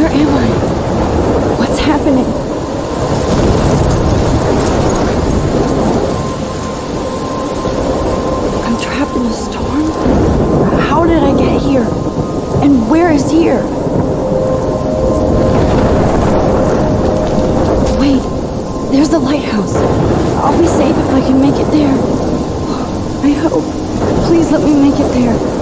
Where am I? What's happening? I'm trapped in a storm? How did I get here? And where is here? Wait, there's the lighthouse. I'll be safe if I can make it there. I hope. Please let me make it there.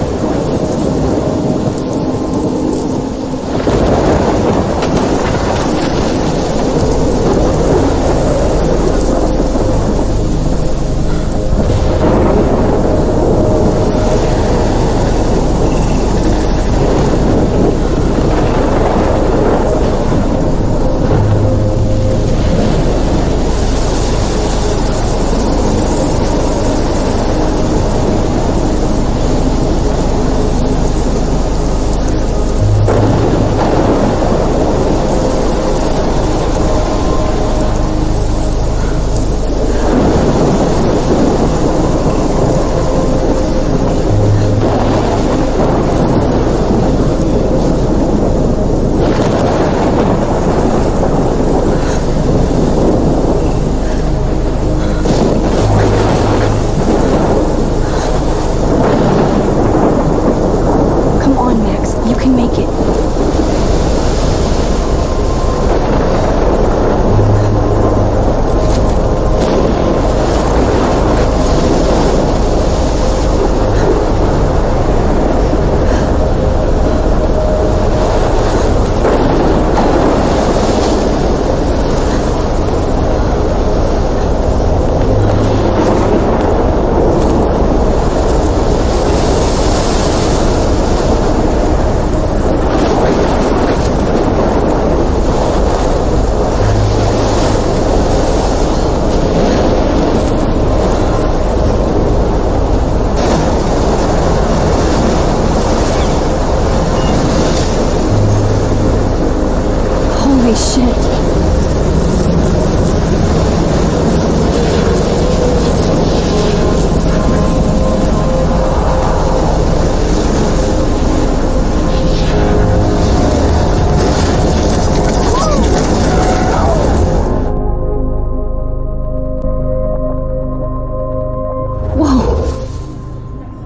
Holy shit.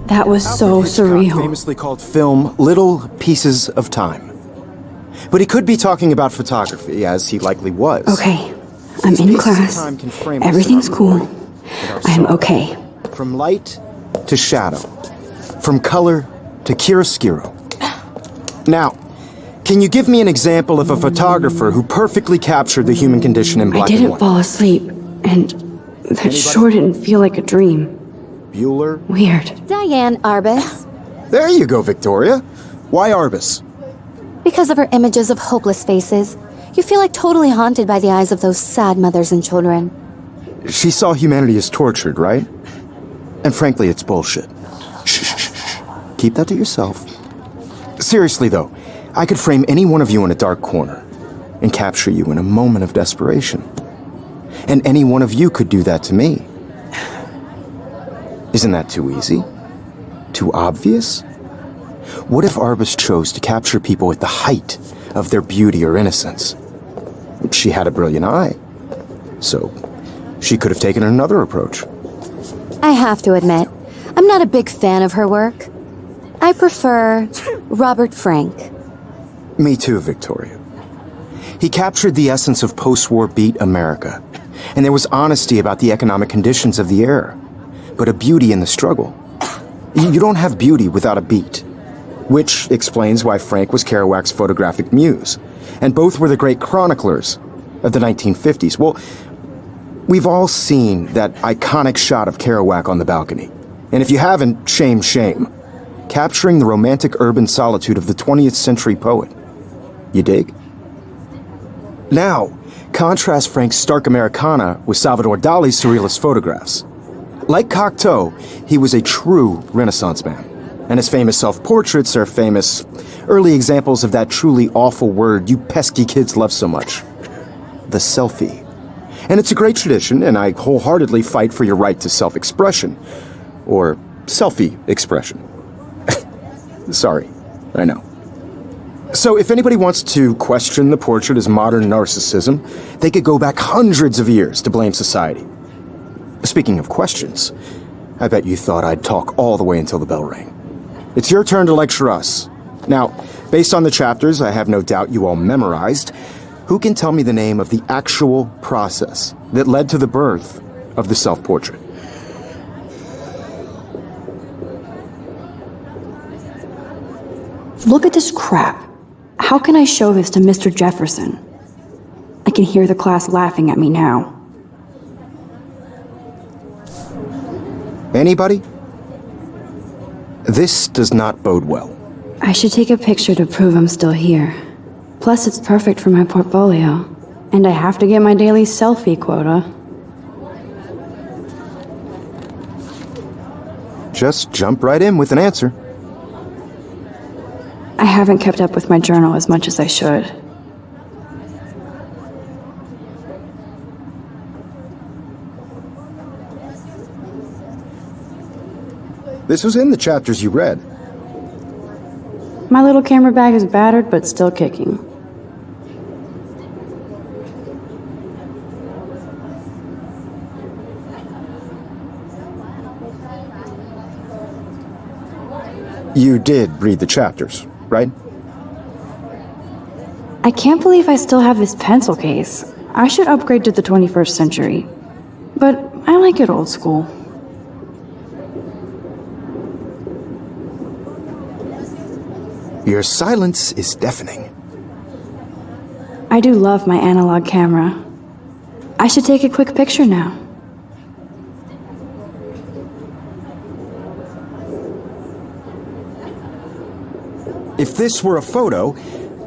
That was so surreal. Famously called film Little Pieces of Time. But he could be talking about photography, as he likely was. Okay, I'm in class. Everything's cool. I'm okay. From light to shadow. From color to chiaroscuro. Now, can you give me an example of a photographer who perfectly captured the human condition in black and white? I didn't fall asleep, and that sure didn't feel like a dream. Bueller? Weird. Diane Arbus. There you go, Victoria. Why Arbus? Because of her images of hopeless faces, you feel like totally haunted by the eyes of those sad mothers and children. She saw humanity as tortured, right? And frankly, it's bullshit. Shh. Keep that to yourself. Seriously, though, I could frame any one of you in a dark corner and capture you in a moment of desperation. And any one of you could do that to me. Isn't that too easy? Too obvious? What if Arbus chose to capture people at the height of their beauty or innocence? She had a brilliant eye, so she could have taken another approach. I have to admit, I'm not a big fan of her work. I prefer Robert Frank. Me too, Victoria. He captured the essence of post-war beat America, and there was honesty about the economic conditions of the era, but a beauty in the struggle. You don't have beauty without a beat. Which explains why Frank was Kerouac's photographic muse, and both were the great chroniclers of the 1950s. Well, we've all seen that iconic shot of Kerouac on the balcony. And if you haven't, shame, shame. Capturing the romantic urban solitude of the 20th century poet. You dig? Now, contrast Frank's stark Americana with Salvador Dali's surrealist photographs. Like Cocteau, he was a true Renaissance man. And his famous self-portraits are famous early examples of that truly awful word you pesky kids love so much. The selfie. And it's a great tradition, and I wholeheartedly fight for your right to self-expression. Or selfie expression. Sorry, I know. So if anybody wants to question the portrait as modern narcissism, they could go back hundreds of years to blame society. Speaking of questions, I bet you thought I'd talk all the way until the bell rang. It's your turn to lecture us. Now, based on the chapters I have no doubt you all memorized, who can tell me the name of the actual process that led to the birth of the self-portrait? Look at this crap. How can I show this to Mr. Jefferson? I can hear the class laughing at me now. Anybody? This does not bode well. I should take a picture to prove I'm still here. Plus, it's perfect for my portfolio. And I have to get my daily selfie quota. Just jump right in with an answer. I haven't kept up with my journal as much as I should. This was in the chapters you read. My little camera bag is battered, but still kicking. You did read the chapters, right? I can't believe I still have this pencil case. I should upgrade to the 21st century. But I like it old school. Your silence is deafening. I do love my analog camera. I should take a quick picture now. If this were a photo,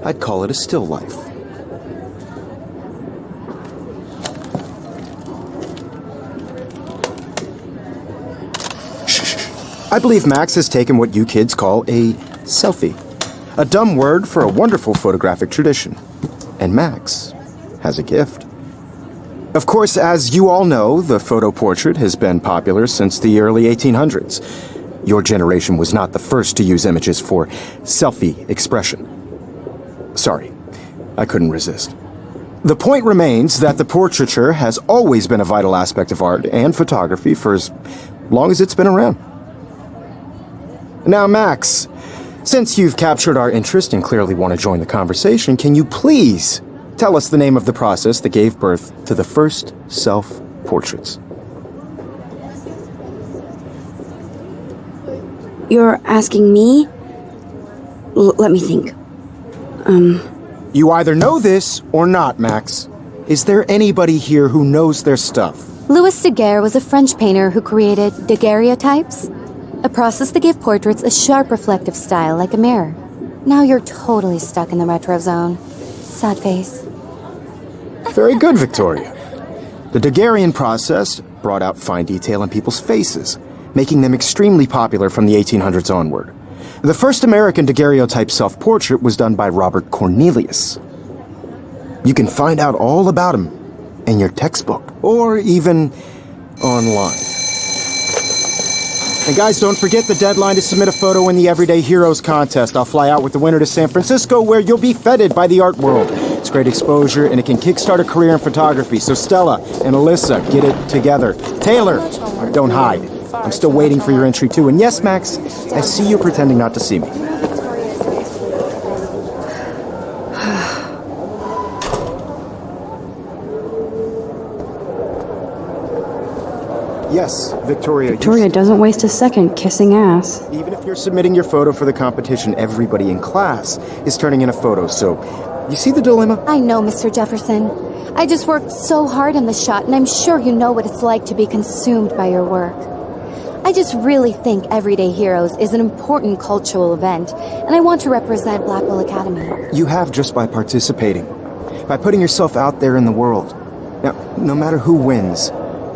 I'd call it a still life. Shh. I believe Max has taken what you kids call a selfie. A dumb word for a wonderful photographic tradition. And Max has a gift. Of course, as you all know, the photo portrait has been popular since the early 1800s. Your generation was not the first to use images for selfie expression. Sorry, I couldn't resist. The point remains that the portraiture has always been a vital aspect of art and photography for as long as it's been around. Now, Max, since you've captured our interest and clearly want to join the conversation, can you please tell us the name of the process that gave birth to the first self-portraits? You're asking me? Let me think. You either know this or not, Max. Is there anybody here who knows their stuff? Louis Daguerre was a French painter who created daguerreotypes, a process that gave portraits a sharp reflective style like a mirror. Now you're totally stuck in the retro zone. Sad face. Very good, Victoria. The Daguerrean process brought out fine detail in people's faces, making them extremely popular from the 1800s onward. The first American daguerreotype self-portrait was done by Robert Cornelius. You can find out all about him in your textbook, or even online. And guys, don't forget the deadline to submit a photo in the Everyday Heroes contest. I'll fly out with the winner to San Francisco, where you'll be feted by the art world. It's great exposure, and it can kickstart a career in photography. So Stella and Alyssa, get it together. Taylor, don't hide. I'm still waiting for your entry too. And yes, Max, I see you pretending not to see me. Yes, Victoria. Victoria doesn't waste a second kissing ass. Even if you're submitting your photo for the competition, everybody in class is turning in a photo, so you see the dilemma? I know, Mr. Jefferson. I just worked so hard on the shot, and I'm sure you know what it's like to be consumed by your work. I just really think Everyday Heroes is an important cultural event, and I want to represent Blackwell Academy. You have just by participating, by putting yourself out there in the world. Now, no matter who wins,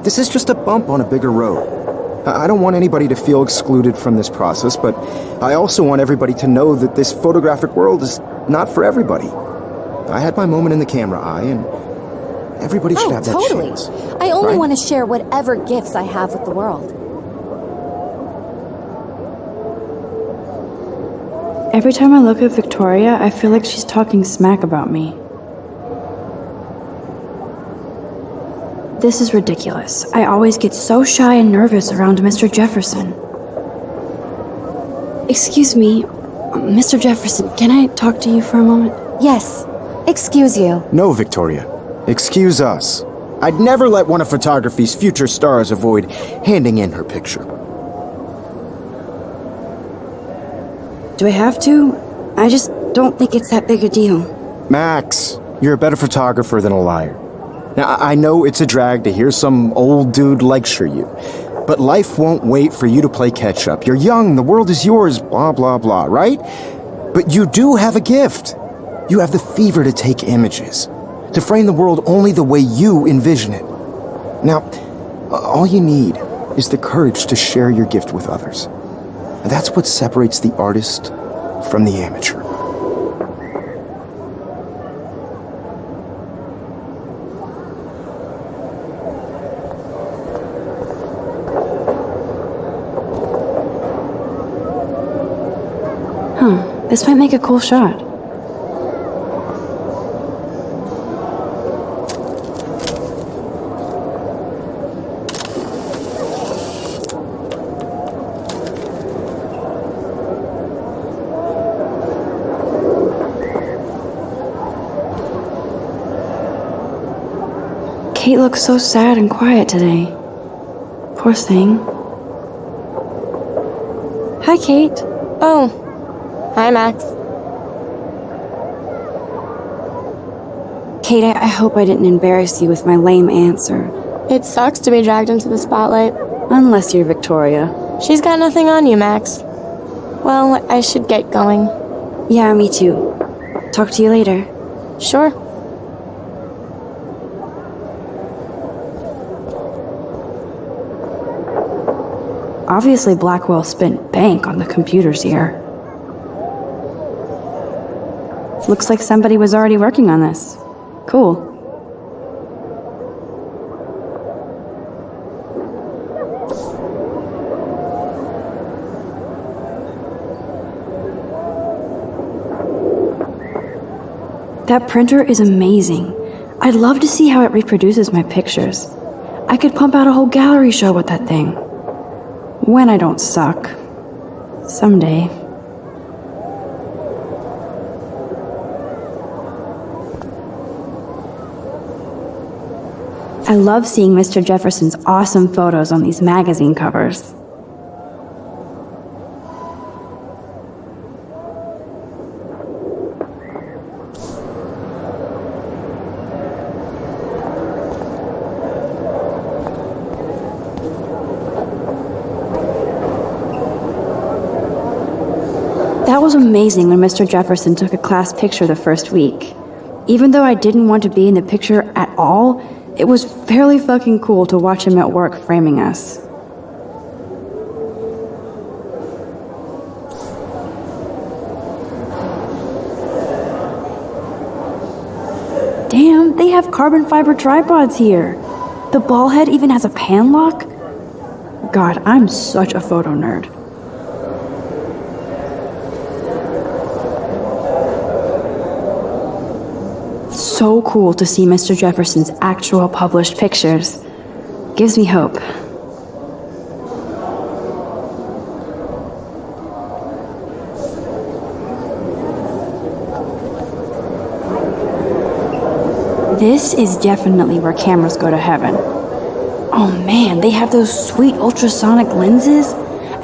this is just a bump on a bigger road. I don't want anybody to feel excluded from this process, but I also want everybody to know that this photographic world is not for everybody. I had my moment in the camera eye, and everybody should have that chance. I only right? want to share whatever gifts I have with the world. Every time I look at Victoria, I feel like she's talking smack about me. This is ridiculous. I always get so shy and nervous around Mr. Jefferson. Excuse me, Mr. Jefferson, can I talk to you for a moment? Yes, excuse you. No, Victoria. Excuse us. I'd never let one of photography's future stars avoid handing in her picture. Do I have to? I just don't think it's that big a deal. Max, you're a better photographer than a liar. Now, I know it's a drag to hear some old dude lecture you, but life won't wait for you to play catch-up. You're young, the world is yours, blah, blah, blah, right? But you do have a gift. You have the fever to take images, to frame the world only the way you envision it. Now, all you need is the courage to share your gift with others. And that's what separates the artist from the amateur. This might make a cool shot. Kate looks so sad and quiet today. Poor thing. Hi, Kate. Oh. Hi, Max. Kate, I hope I didn't embarrass you with my lame answer. It sucks to be dragged into the spotlight. Unless you're Victoria. She's got nothing on you, Max. Well, I should get going. Yeah, me too. Talk to you later. Sure. Obviously, Blackwell spent bank on the computers here. Looks like somebody was already working on this. Cool. That printer is amazing. I'd love to see how it reproduces my pictures. I could pump out a whole gallery show with that thing. When I don't suck. Someday. I love seeing Mr. Jefferson's awesome photos on these magazine covers. That was amazing when Mr. Jefferson took a class picture the first week. Even though I didn't want to be in the picture at all, it was fairly fucking cool to watch him at work framing us. Damn, they have carbon fiber tripods here. The ball head even has a pan lock? God, I'm such a photo nerd. So cool to see Mr. Jefferson's actual published pictures. Gives me hope. This is definitely where cameras go to heaven. Oh man, they have those sweet ultrasonic lenses.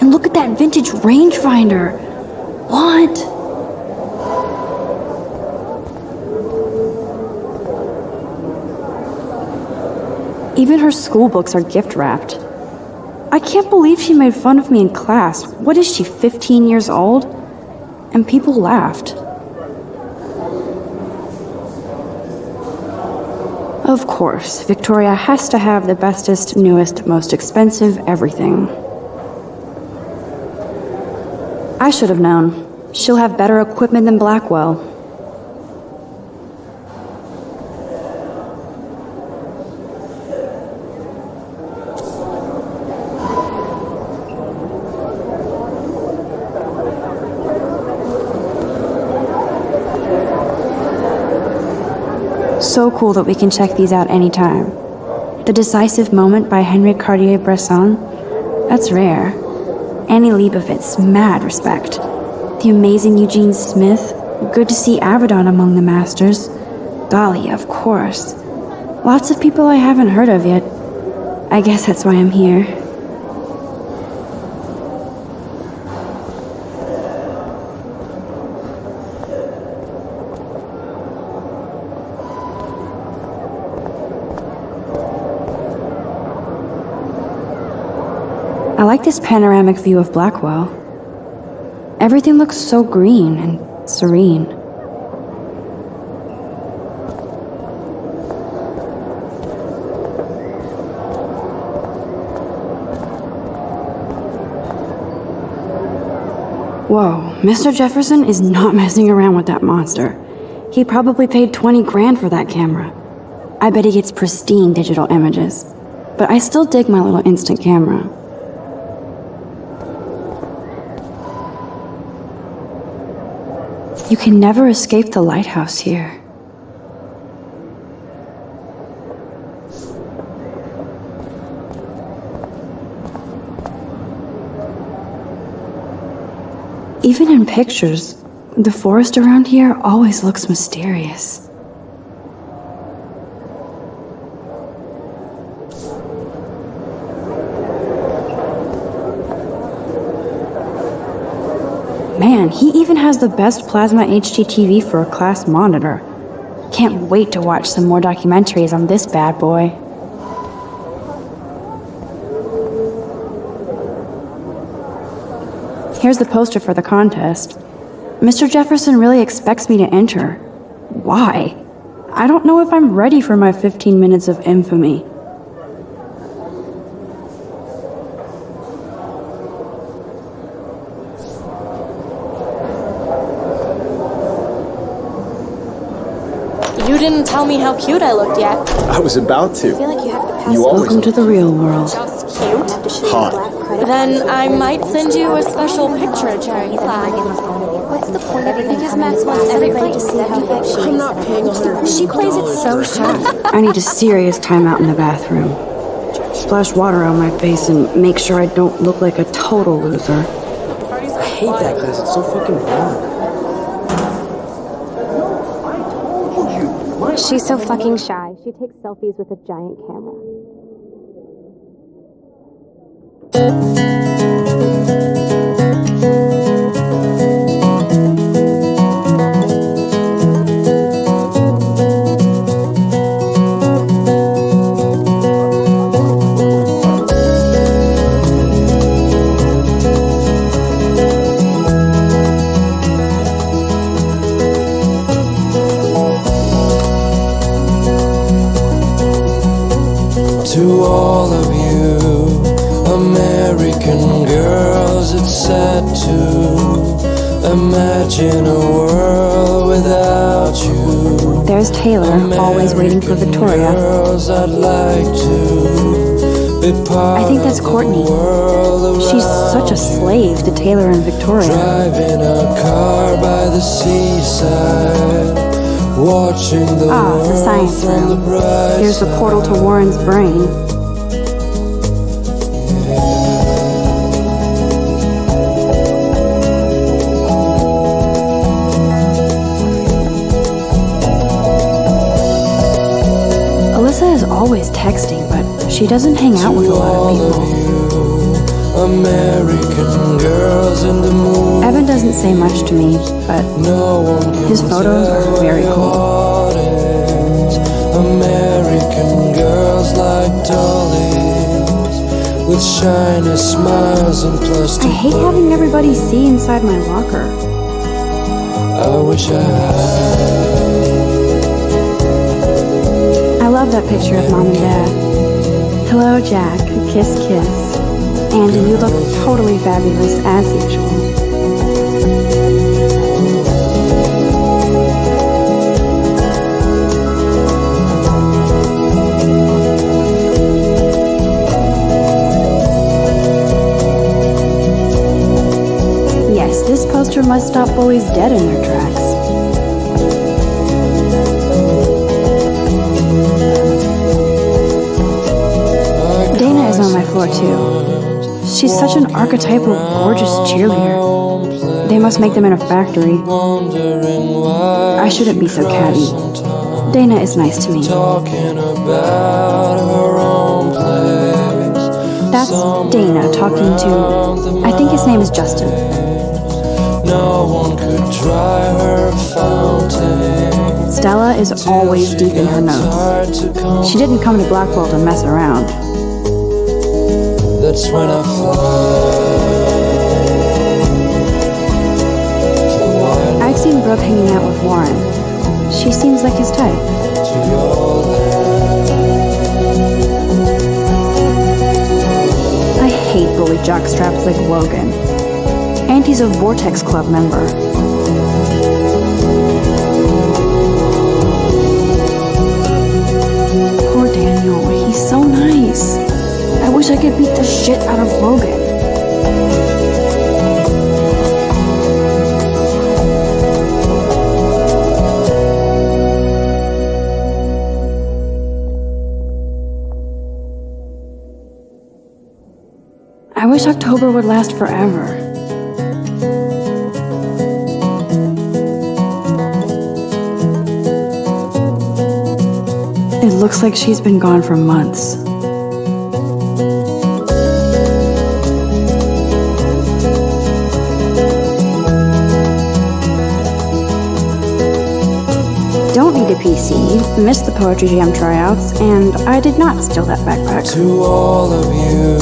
And look at that vintage rangefinder. What? Even her school books are gift wrapped. I can't believe she made fun of me in class. What is she, 15 years old? And people laughed. Of course, Victoria has to have the bestest, newest, most expensive everything. I should have known. She'll have better equipment than Blackwell. So cool that we can check these out anytime. The Decisive Moment by Henry Cartier-Bresson? That's rare. Annie Leibovitz, mad respect. The amazing Eugene Smith, good to see Abaddon among the masters. Dahlia, of course. Lots of people I haven't heard of yet. I guess that's why I'm here. I like this panoramic view of Blackwell. Everything looks so green and serene. Whoa, Mr. Jefferson is not messing around with that monster. He probably paid 20 grand for that camera. I bet he gets pristine digital images. But I still dig my little instant camera. You can never escape the lighthouse here. Even in pictures, the forest around here always looks mysterious. Man, he even has the best plasma HDTV for a class monitor. Can't wait to watch some more documentaries on this bad boy. Here's the poster for the contest. Mr. Jefferson really expects me to enter. Why? I don't know if I'm ready for my 15 minutes of infamy. You didn't tell me how cute I looked yet. I was about to. I feel like you have to pass. You always Welcome to the real world. Just cute? hot. Then I might send you a special picture to reply. What's the point of it? Because Max wants everybody to see how good she is. I'm not paying $100. She plays it so sharp. I need a serious timeout in the bathroom. Splash water on my face and make sure I don't look like a total loser. I hate that class. It's so fucking boring. She's so fucking shy. She takes selfies with a giant camera. To all of you American girls, it's sad to imagine a world without you. There's Taylor, always waiting for Victoria. Girls, I'd like to be part I think that's of the Courtney. world She's around such a slave to Taylor and Victoria. Driving a car by the seaside, watching the Ah, the science from the room. bright Here's the portal to Warren's brain. Alyssa is always texting, but she doesn't hang out with a lot of people. American girls in the moon. Evan doesn't say much to me, but No one can his photos tell are very where cool. your heart is. American girls like dollies with shiny smiles and I plastic. hate having everybody see inside my locker. I wish I had. I love that picture of Mom and Dad. Hello, Jack. Kiss, kiss. Andy, you look totally fabulous as usual. Yes, this poster must stop bullies dead in their tracks. too. She's such an archetypal, gorgeous cheerleader. They must make them in a factory. I shouldn't be so catty. Dana is nice to me. That's Dana talking to... I think his name is Justin. No one could dry her fountain. Stella is always deep in her notes. She didn't come to Blackwell to mess around. That's when I fly. I've seen Brooke hanging out with Warren. She seems like his type. I hate bully jockstraps like Logan. And he's a Vortex Club member. Poor Daniel, he's so nice. I wish I could beat the shit out of Logan. I wish October would last forever. It looks like she's been gone for months. Don't need a PC, missed the Poetry Jam tryouts, and I did not steal that backpack. To all of you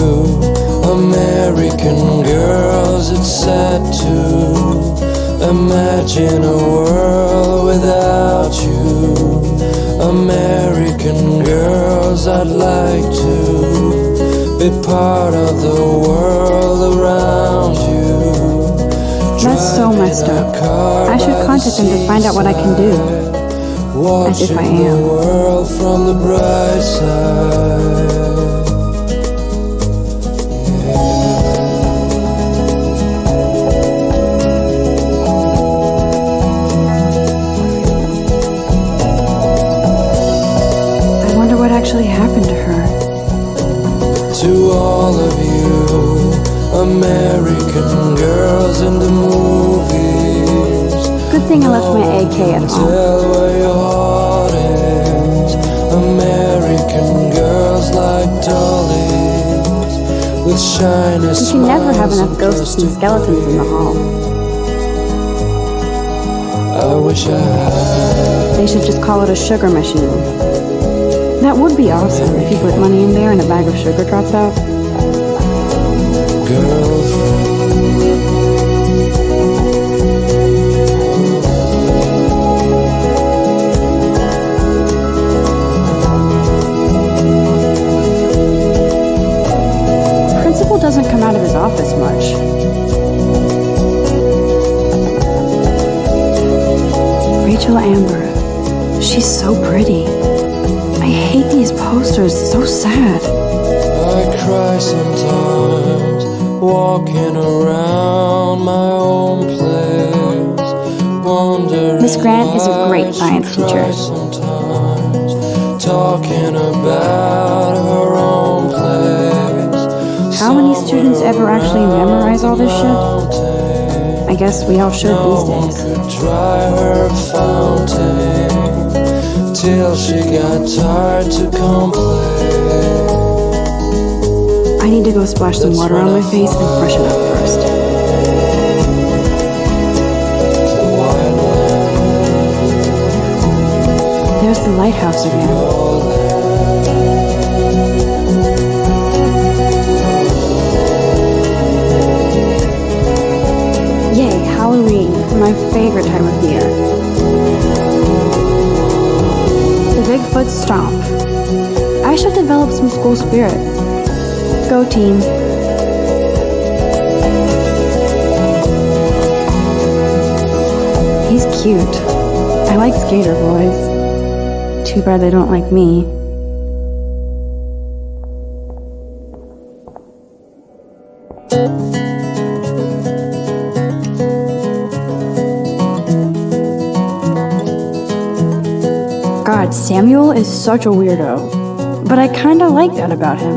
American girls, it's sad to imagine a world without you. American girls, I'd like to be part of the world around you. That's so messed up. I should contact them to find out what I can do. As if I am. The world from the bright side. Actually happened to her. To all of you American girls in the movies, good thing I left my AK at home. tell where your heart is. American girls like dollies with shiny smiles. You can never have enough ghosts and skeletons in the hall. I wish I had. They should just call it a sugar machine. That would be awesome if you put money in there and a bag of sugar drops out. Principal doesn't come out of his office much. Rachel Amber. She's so pretty. I hate these posters, so sad. I cry sometimes, walking around my own place, wondering. Miss Grant is a great science teacher. Sometimes, talking about her own place. How many students ever actually memorize all this shit? I guess we all should these days. Could dry her fountain till she got tired to complain. I need to go splash some water on my face and freshen up first. There's the lighthouse again. Yay, Halloween, my favorite time of the year. Bigfoot Stomp. I should develop some school spirit. Go team. He's cute. I like skater boys. Too bad they don't like me. God, Samuel is such a weirdo, but I kinda like that about him.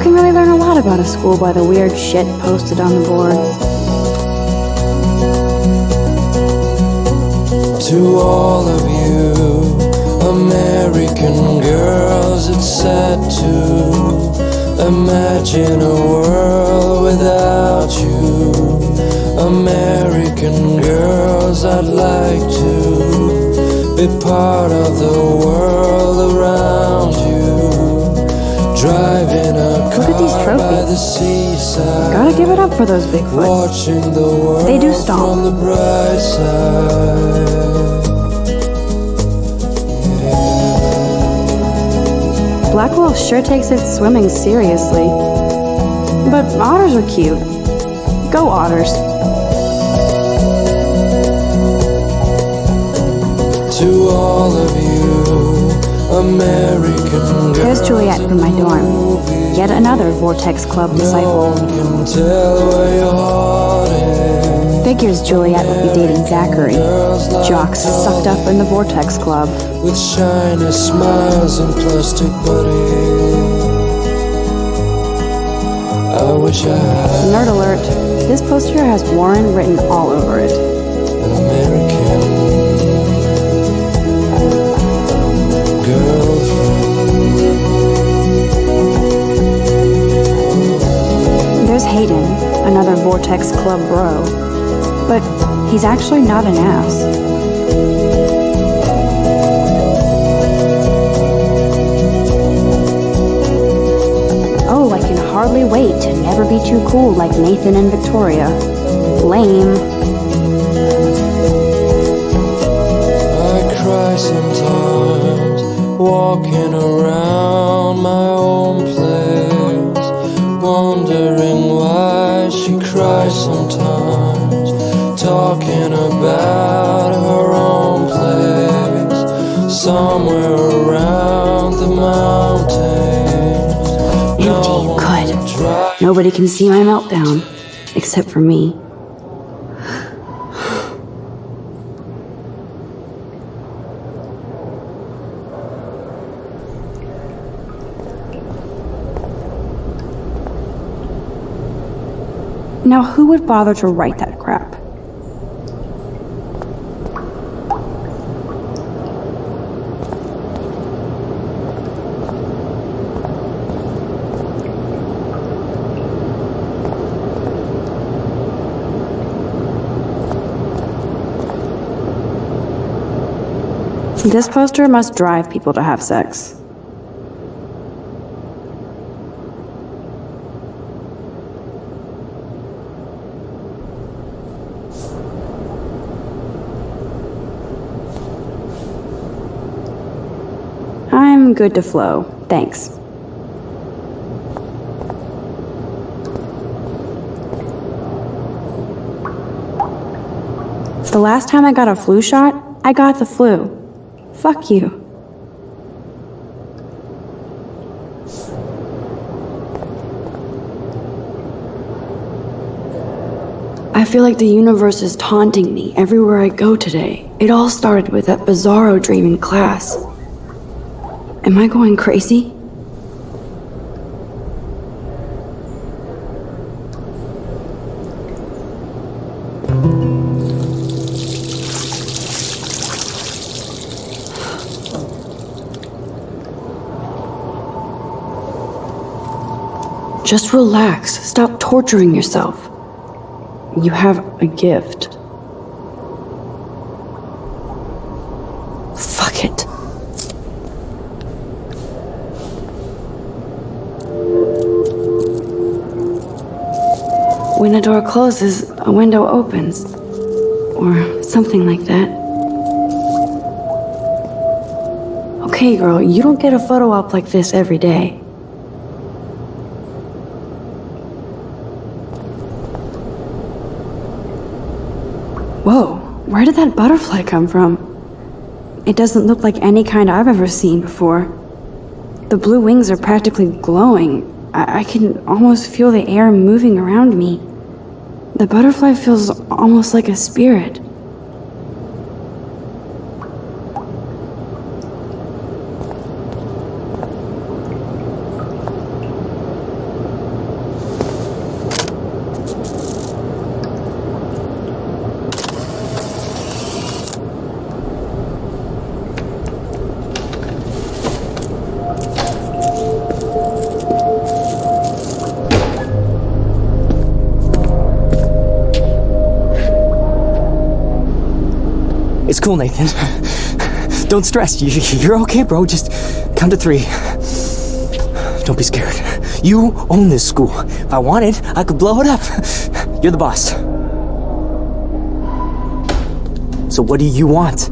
can really learn a lot about a school by the weird shit posted on the board. To all of you American girls, it's sad to imagine a world without you. American girls, I'd like to be part of the world around you. Driving a Look at these car by the trophies. seaside. Gotta give it up for those Bigfoots. Watching the world They do stomp. from the bright side. Blackwell sure takes its swimming seriously. But otters are cute. Go otters. To all of you American girls, There's Juliet from my dorm. Yet another Vortex Club no disciple. one can tell where your heart is. Figures Juliet would be dating Zachary. Jocks sucked up in the Vortex Club. With shiny smiles and plastic buddies. I wish I had Nerd alert. This poster has Warren written all over it. an American girlfriend. There's Hayden, another Vortex Club bro. But he's actually not an ass. Oh, I can hardly wait to never be too cool like Nathan and Victoria. Lame. I cry sometimes, walking around my own place, wondering why she cries sometimes, talking about her own place, somewhere around the mountains. Empty, good. Nobody can see my meltdown, except for me. Now, who would bother to write that crap? This poster must drive people to have sex. I'm good to flow, thanks. The last time I got a flu shot, I got the flu. Fuck you. I feel like the universe is taunting me everywhere I go today. It all started with that bizarro dream in class. Am I going crazy? Just relax. Stop torturing yourself. You have a gift. Fuck it. When a door closes, a window opens. Or something like that. Okay, girl, you don't get a photo op like this every day. Whoa, where did that butterfly come from? It doesn't look like any kind I've ever seen before. The blue wings are practically glowing. I can almost feel the air moving around me. The butterfly feels almost like a spirit. It's cool, Nathan. Don't stress. You're okay, bro. Just count to 3. Don't be scared. You own this school. If I wanted, I could blow it up. You're the boss. So what do you want?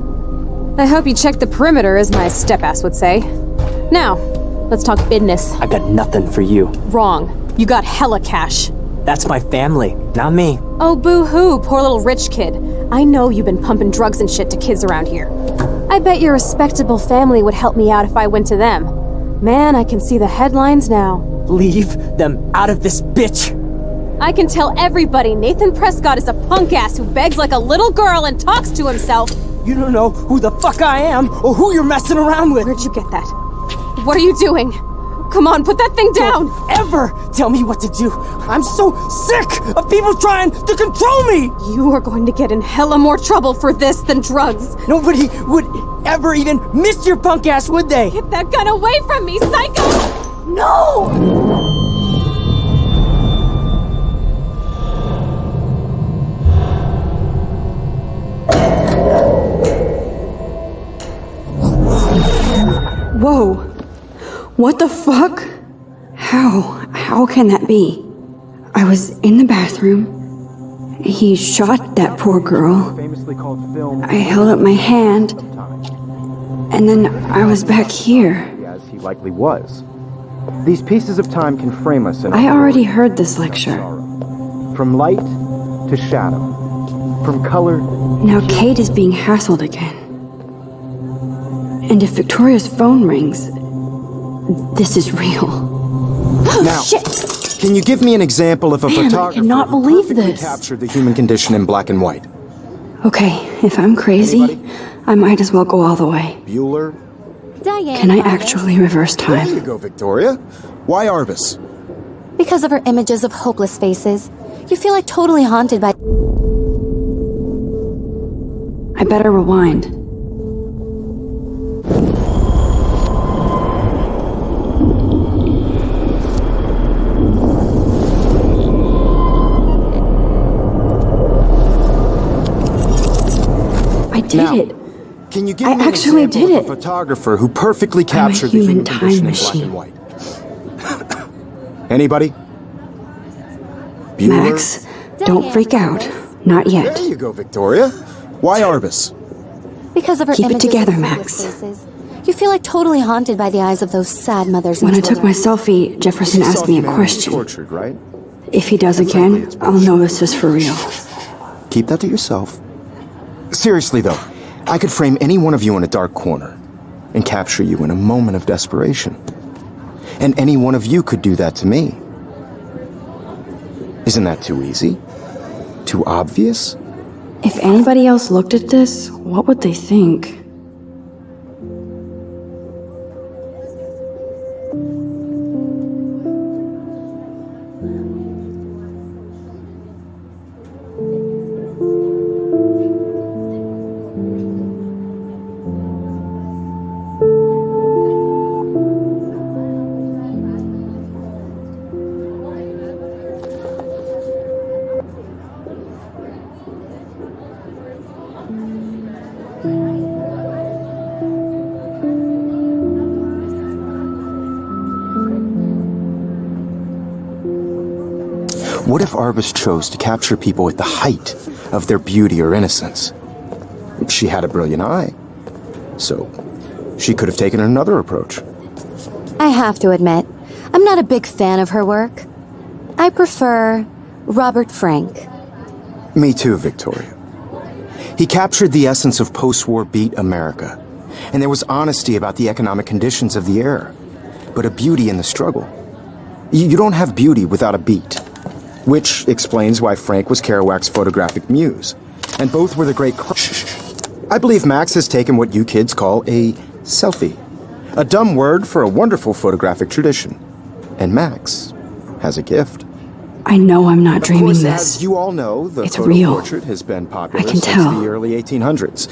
I hope you checked the perimeter, as my step-ass would say. Now, let's talk business. I got nothing for you. Wrong. You got hella cash. That's my family, not me. Oh, boo-hoo, poor little rich kid. I know you've been pumping drugs and shit to kids around here. I bet your respectable family would help me out if I went to them. Man, I can see the headlines now. Leave them out of this bitch! I can tell everybody Nathan Prescott is a punk ass who begs like a little girl and talks to himself. You don't know who the fuck I am or who you're messing around with. Where'd you get that? What are you doing? Come on, put that thing down! Don't ever tell me what to do! I'm so sick of people trying to control me! You are going to get in hella more trouble for this than drugs. Nobody would ever even miss your punk ass, would they? Get that gun away from me, psycho! No! Whoa! What the fuck? How can that be? I was in the bathroom. He shot that poor girl. I held up my hand. And then I was back here. As he likely was. These pieces of time can frame us in I already heard this lecture. From light to shadow. From color. Now Kate is being hassled again. And if Victoria's phone rings, this is real. Now, Shit! can you give me an example of a Man, I photographer cannot who believe perfectly this. captured the human condition in black and white? Okay, if I'm crazy, Anybody? I might as well go all the way. Bueller? Diane. Can I Arbus. actually reverse There you time? go, Victoria. Why Arbus? Because of her images of hopeless faces, you feel like totally haunted by. I better rewind. I did Now, it. Can you give I me an actually example did of a it. photographer who perfectly I'm a captured the human human time condition in machine. black and white? Anybody? Bueller? Max, don't freak out. Not yet. There you go, Victoria. Why Arbus? Because of her Keep it images together, of Max. hopeless faces, you feel like totally haunted by the eyes of those sad mothers. When I and took my children. selfie, Jefferson You saw asked me a humanity question. Tortured, right? If he does again, I'll know this is for real. Keep that to yourself. Seriously, though, I could frame any one of you in a dark corner and capture you in a moment of desperation. And any one of you could do that to me. Isn't that too easy? Too obvious? If anybody else looked at this, what would they think? What if Arbus chose to capture people at the height of their beauty or innocence? She had a brilliant eye, so she could have taken another approach. I have to admit, I'm not a big fan of her work. I prefer Robert Frank. Me too, Victoria. He captured the essence of post-war beat America, and there was honesty about the economic conditions of the era, but a beauty in the struggle. You don't have beauty without a beat, which explains why Frank was Kerouac's photographic muse, and both were the great... I believe Max has taken what you kids call a selfie, a dumb word for a wonderful photographic tradition, and Max has a gift. I know I'm not Of dreaming course, this. as you all know, the It's photo real. portrait has been popular I can since tell. the early 1800s.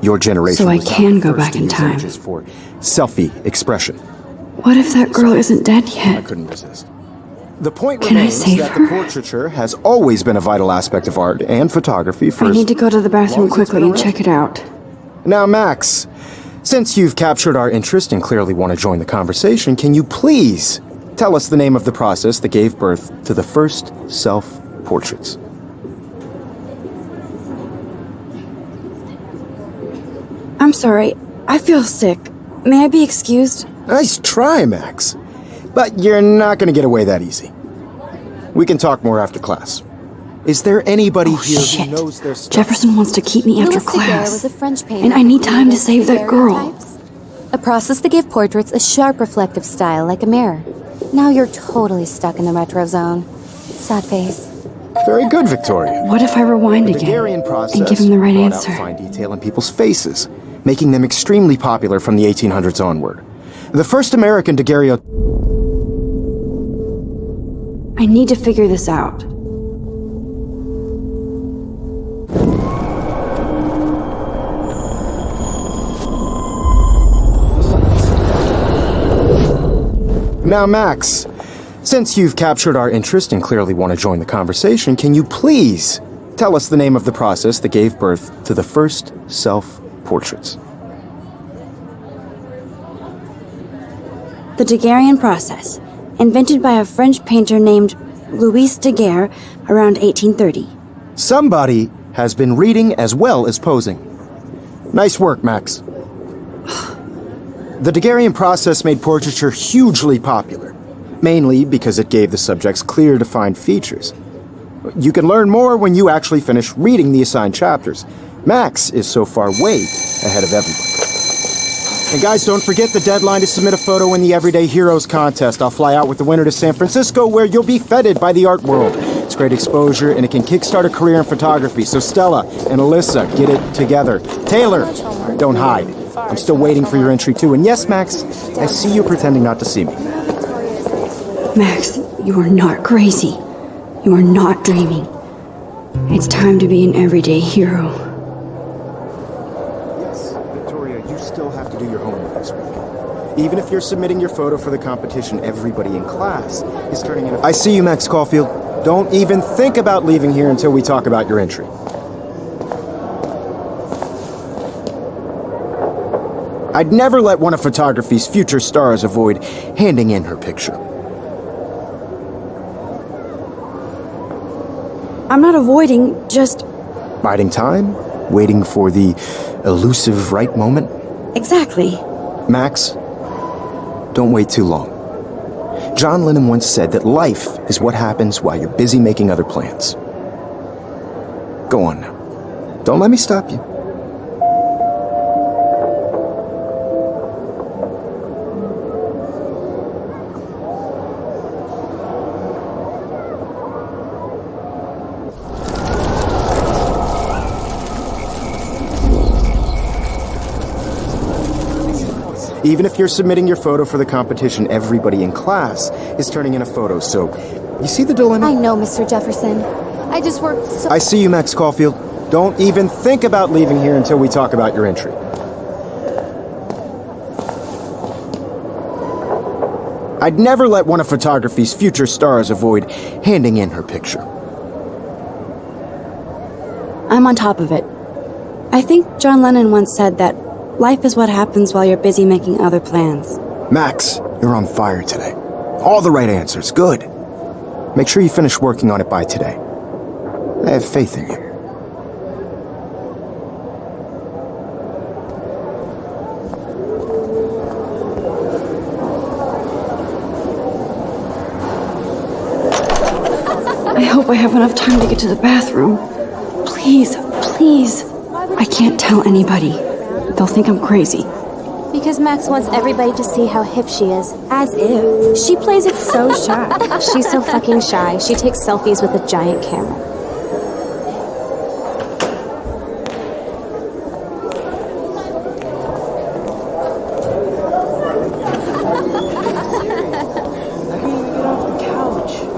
Your generation So I was not can the go first back to in use time. images for selfie expression. What if that girl isn't dead I yet? couldn't resist. The point Can I remains save that her? the portraiture has always been a vital aspect of art and photography for I as need to go to the bathroom long as it's quickly been and around. check it out. Now, Max, since you've captured our interest and clearly want to join the conversation, can you please tell us the name of the process that gave birth to the first self-portraits? I'm sorry. I feel sick. May I be excused? Nice try, Max. But you're not going to get away that easy. We can talk more after class. Is there anybody here Shit. who knows their stuff? Jefferson wants to keep me after Louis Daguerre class. was a French painter And I need who time to created save that girl. daguerreotypes, a process that gave portraits a sharp reflective style like a mirror. Now you're totally stuck in the retro zone. Sad face. Very good, Victoria. What if I rewind The again Daguerrean process and give him the right brought answer? out fine detail in people's faces, making them extremely popular from the 1800s onward. The first American daguerreotype. I need to figure this out. Now, Max, since you've captured our interest and clearly want to join the conversation, can you please tell us the name of the process that gave birth to the first self-portraits? The Daguerrean process, invented by a French painter named Louis Daguerre around 1830. Somebody has been reading as well as posing. Nice work, Max. The Daguerrean process made portraiture hugely popular, mainly because it gave the subjects clear, defined features. You can learn more when you actually finish reading the assigned chapters. Max is so far way ahead of everybody. And guys, don't forget the deadline to submit a photo in the Everyday Heroes contest. I'll fly out with the winner to San Francisco, where you'll be feted by the art world. It's great exposure, and it can kickstart a career in photography. So Stella and Alyssa, get it together. Taylor, don't hide. I'm still waiting for your entry too. And yes, Max, I see you pretending not to see me. Max, you are not crazy. You are not dreaming. It's time to be an everyday hero. Yes, Victoria, you still have to do your homework this week. Even if you're submitting your photo for the competition, everybody in class is turning in a... I see you, Max Caulfield. Don't even think about leaving here until we talk about your entry. I'd never let one of photography's future stars avoid handing in her picture. I'm not avoiding, just... Biding time, waiting for the elusive right moment. Exactly. Max, don't wait too long. John Lennon once said that life is what happens while you're busy making other plans. Go on now. Don't let me stop you. Even if you're submitting your photo for the competition, everybody in class is turning in a photo, so... You see the dilemma? I know, Mr. Jefferson. I just worked so... I see you, Max Caulfield. Don't even think about leaving here until we talk about your entry. I'd never let one of photography's future stars avoid handing in her picture. I'm on top of it. I think John Lennon once said that life is what happens while you're busy making other plans. Max, you're on fire today. All the right answers. Good. Make sure you finish working on it by today. I have faith in you. I hope I have enough time to get to the bathroom. Please, please. I can't tell anybody. They'll think I'm crazy. Because Max wants everybody to see how hip she is. As if. She plays it so shy. She's so fucking shy. She takes selfies with a giant camera.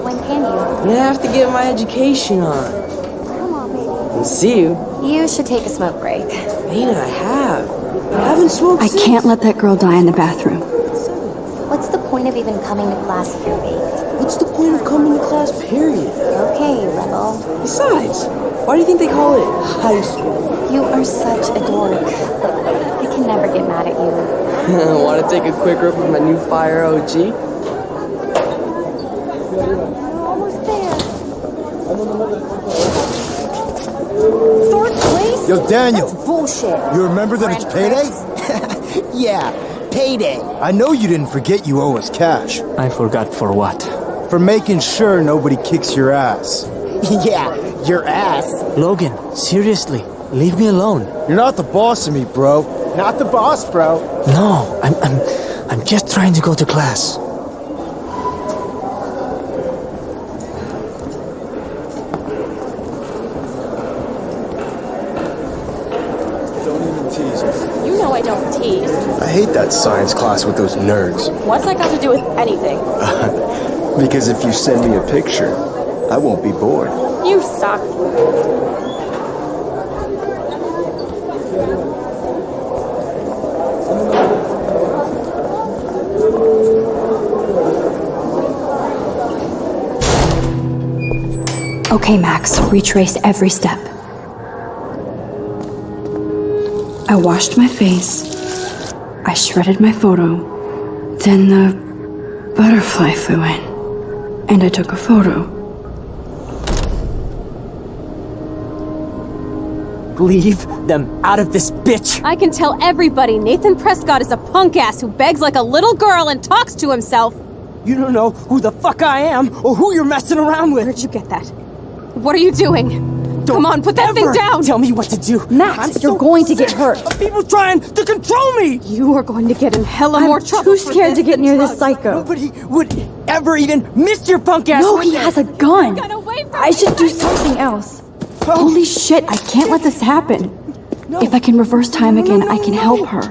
When can you? I have to get my education on. Come on, baby. I'll see you. You should take a smoke break. Lena, I haven't smoked I since. can't let that girl die in the bathroom. What What's the point of even coming to class if you're baked? What's the point of coming to class, period? Okay, rebel. Besides, why do you think they call it high school? You are such a dork. I can never get mad at you. Want to take a quick rip with my new fire OG? Almost there. Fourth place? Yo, Daniel. That's bullshit. You remember that it's payday? Yeah, payday. I know you didn't forget you owe us cash. I forgot for what? For making sure nobody kicks your ass. Yeah, your ass. Logan, seriously, leave me alone. You're not the boss of me, bro. Not the boss, bro. No, I'm just trying to go to class. Don't even tease me. You know I don't tease. I hate that science class with those nerds. What's that got to do with anything? Because if you send me a picture, I won't be bored. You suck. Okay, Max, retrace every step. I washed my face. I shredded my photo. Then the butterfly flew in. And I took a photo. Leave them out of this bitch! I can tell everybody Nathan Prescott is a punk ass who begs like a little girl and talks to himself. You don't know who the fuck I am or who you're messing around with. Where'd you get that? What are you doing? Come on, put that thing down! Tell me what to do. Max, you're going to get hurt. People trying to control me! You are going to get in hella more trouble. too for scared to this get than near drugs. this psycho. Nobody would ever even miss your punk ass. No, would he they? has a gun. Get away from I me, should do psycho. something else. Holy shit, I can't let this happen. If I can reverse time again, I can help her.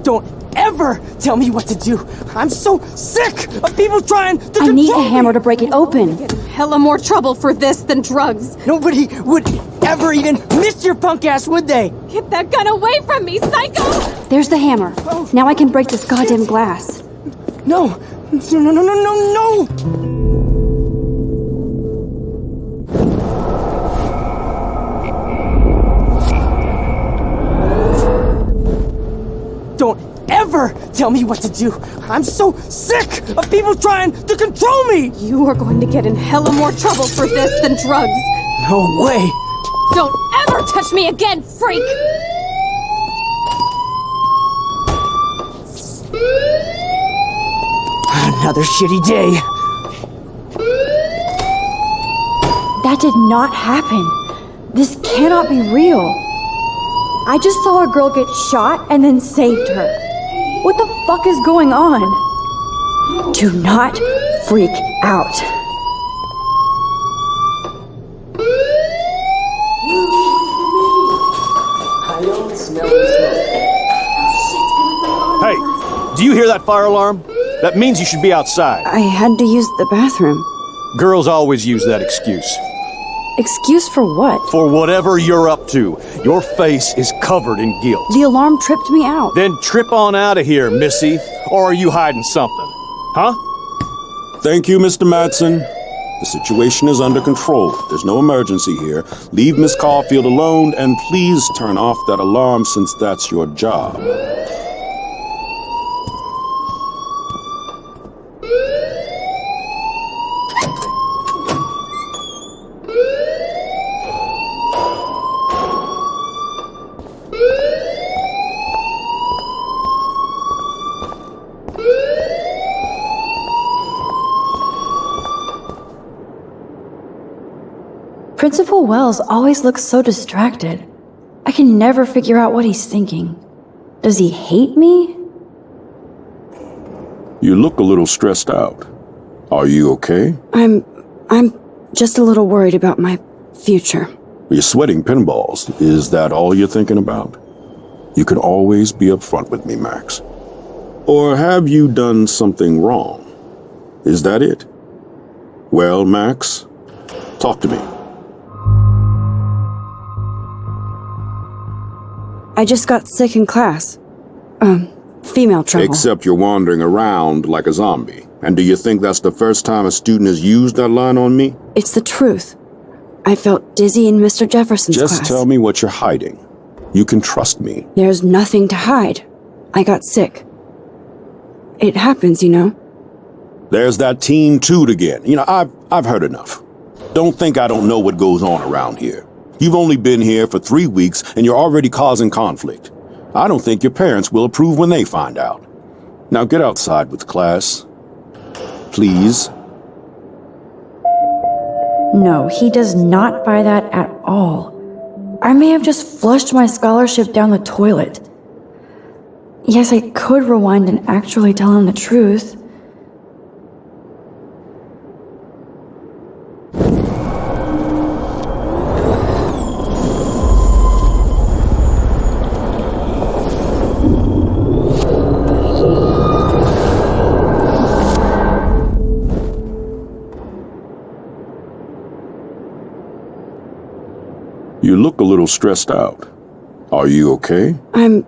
Don't ever tell me what to do. I'm so sick of people trying to I need a control me. hammer to break it open. Hella more trouble for this than drugs. Nobody would ever even miss your punk ass, would they? Get that gun away from me, psycho! There's the hammer. Now I can break this goddamn glass. No. No. Don't ever tell me what to do. I'm so sick of people trying to control me. You are going to get in hella more trouble for this than drugs. No way. Don't ever touch me again, freak! Another shitty day. That did not happen. This cannot be real. I just saw a girl get shot and then saved her. What the fuck is going on? Do not freak out. I don't smell the smoke. Hey, do you hear that fire alarm? That means you should be outside. I had to use the bathroom. Girls always use that excuse. Excuse for what? For whatever you're up to, your face is covered in guilt. The alarm tripped me out. Then trip on out of here, Missy. Or are you hiding something? Huh? Thank you, Mr. Madsen. The situation is under control. There's no emergency here. Leave Miss Caulfield alone, and please turn off that alarm since that's your job. Principal Wells always looks so distracted. I can never figure out what he's thinking. Does he hate me? You look a little stressed out. Are you okay? I'm just a little worried about my future. You're sweating pinballs. Is that all you're thinking about? You can always be upfront with me, Max. Or have you done something wrong? Is that it? Well, Max, talk to me. I just got sick in class. Female trouble. Except you're wandering around like a zombie. And do you think that's the first time a student has used that line on me? It's the truth. I felt dizzy in Mr. Jefferson's class. Just tell me what you're hiding. You can trust me. There's nothing to hide. I got sick. It happens, you know. There's that teen toot again. I've heard enough. Don't think I don't know what goes on around here. You've only been here for 3 weeks and you're already causing conflict. I don't think your parents will approve when they find out. Now get outside with class. Please. No, he does not buy that at all. I may have just flushed my scholarship down the toilet. Yes, I could rewind and actually tell him the truth. You look a little stressed out. Are you okay? I'm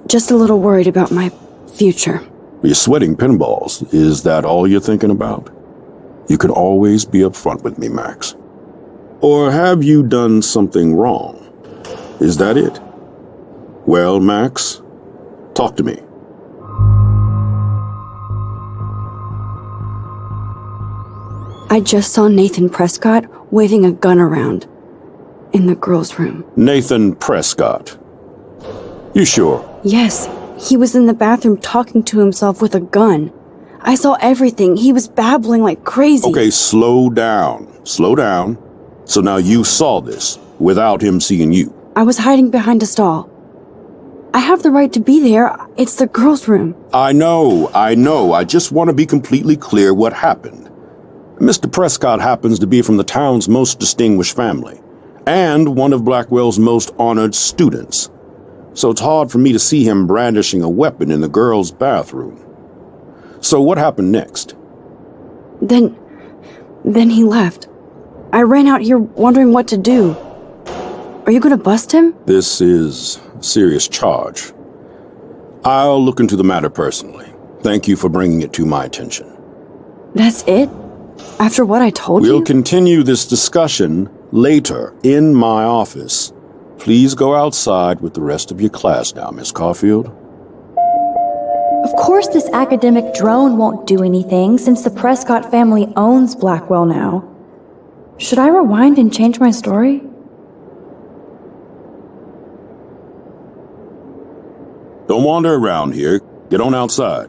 just a little worried about my future. You're sweating pinballs. Is that all you're thinking about? You can always be upfront with me, Max. Or have you done something wrong? Is that it? Well, Max, talk to me. I just saw Nathan Prescott waving a gun around in the girls' room. Nathan Prescott. You sure? Yes, he was in the bathroom talking to himself with a gun. I saw everything. He was babbling like crazy. Okay, slow down. Slow down. So now you saw this without him seeing you. I was hiding behind a stall. I have the right to be there. It's the girls' room. I know. I just want to be completely clear what happened. Mr. Prescott happens to be from the town's most distinguished family, and one of Blackwell's most honored students. So it's hard for me to see him brandishing a weapon in the girls' bathroom. So what happened next? Then he left. I ran out here wondering what to do. Are you gonna bust him? This is a serious charge. I'll look into the matter personally. Thank you for bringing it to my attention. That's it? After what I told you? We'll continue this discussion later in my office. Please go outside with the rest of your class now, Miss Caulfield. Of course this academic drone won't do anything since the Prescott family owns Blackwell now. Should I rewind and change my story? Don't wander around here. Get on outside.